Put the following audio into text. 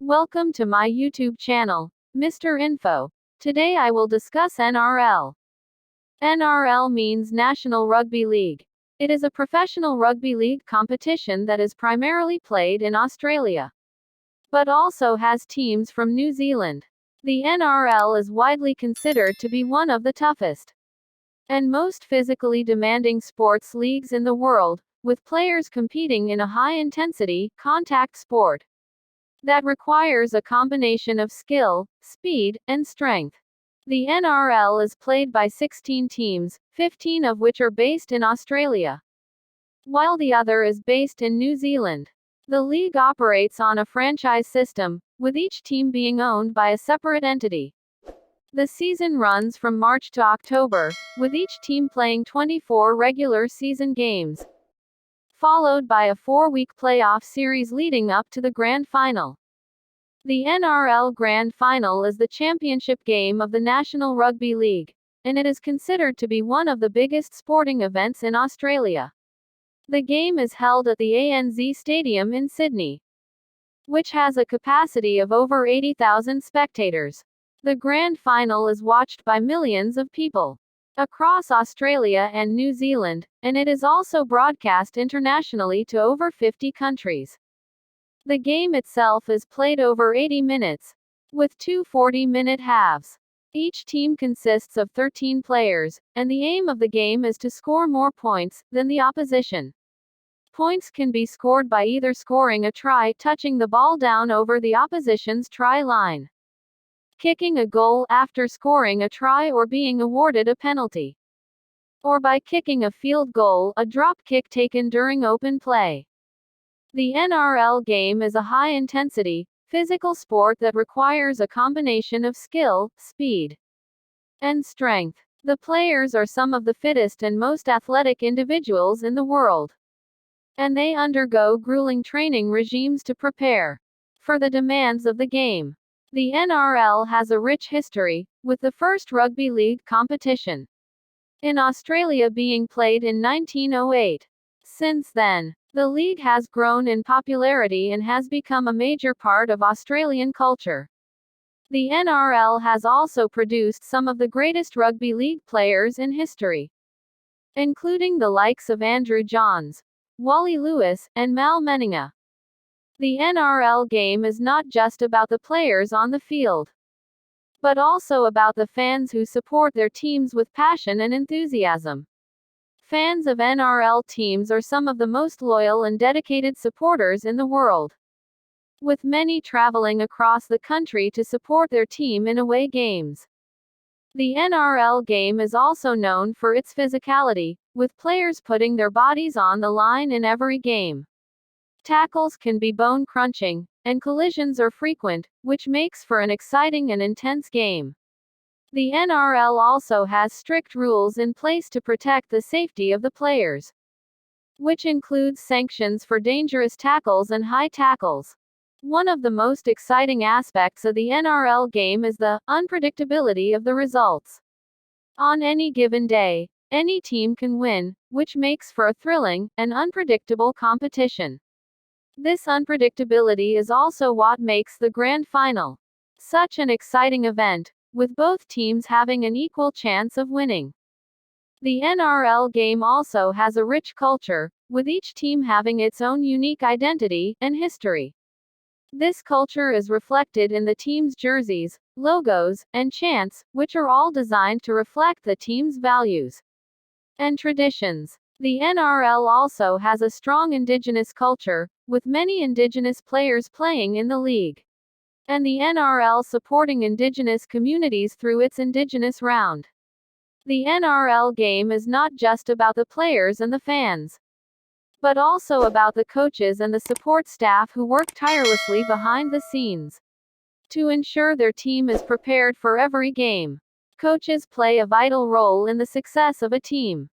Welcome to my YouTube channel, Mr. Info. Today I will discuss NRL. NRL means National Rugby League. It is a professional rugby league competition that is primarily played in Australia, but also has teams from New Zealand. The NRL is widely considered to be one of the toughest and most physically demanding sports leagues in the world, with players competing in a high-intensity, contact sport that requires a combination of skill, speed, and strength. The NRL is played by 16 teams, 15 of which are based in Australia, while the other is based in New Zealand. The league operates on a franchise system, with each team being owned by a separate entity. The season runs from March to October, with each team playing 24 regular season games, followed by a 4-week playoff series leading up to the Grand Final. The NRL Grand Final is the championship game of the National Rugby League, and it is considered to be one of the biggest sporting events in Australia. The game is held at the ANZ Stadium in Sydney, which has a capacity of over 80,000 spectators. The Grand Final is watched by millions of people across Australia and New Zealand, and it is also broadcast internationally to over 50 countries. The game itself is played over 80 minutes, with two 40-minute halves. Each team consists of 13 players, and the aim of the game is to score more points than the opposition. Points can be scored by either scoring a try, touching the ball down over the opposition's try line, kicking a goal after scoring a try, or being awarded a penalty, or by kicking a field goal, a drop kick taken during open play. The NRL game is a high-intensity, physical sport that requires a combination of skill, speed, and strength. The players are some of the fittest and most athletic individuals in the world, and they undergo grueling training regimes to prepare for the demands of the game. The NRL has a rich history, with the first rugby league competition in Australia being played in 1908. Since then, the league has grown in popularity and has become a major part of Australian culture. The NRL has also produced some of the greatest rugby league players in history, including the likes of Andrew Johns, Wally Lewis, and Mal Meninga. The NRL game is not just about the players on the field, but also about the fans who support their teams with passion and enthusiasm. Fans of NRL teams are some of the most loyal and dedicated supporters in the world, with many traveling across the country to support their team in away games. The NRL game is also known for its physicality, with players putting their bodies on the line in every game. Tackles can be bone-crunching, and collisions are frequent, which makes for an exciting and intense game. The NRL also has strict rules in place to protect the safety of the players, which includes sanctions for dangerous tackles and high tackles. One of the most exciting aspects of the NRL game is the unpredictability of the results. On any given day, any team can win, which makes for a thrilling and unpredictable competition. This unpredictability is also what makes the Grand Final such an exciting event, with both teams having an equal chance of winning. The NRL game also has a rich culture, with each team having its own unique identity and history. This culture is reflected in the team's jerseys, logos, and chants, which are all designed to reflect the team's values and traditions. The NRL also has a strong Indigenous culture, with many Indigenous players playing in the league, and the NRL supporting Indigenous communities through its Indigenous Round. The NRL game is not just about the players and the fans, but also about the coaches and the support staff who work tirelessly behind the scenes to ensure their team is prepared for every game. Coaches play a vital role in the success of a team,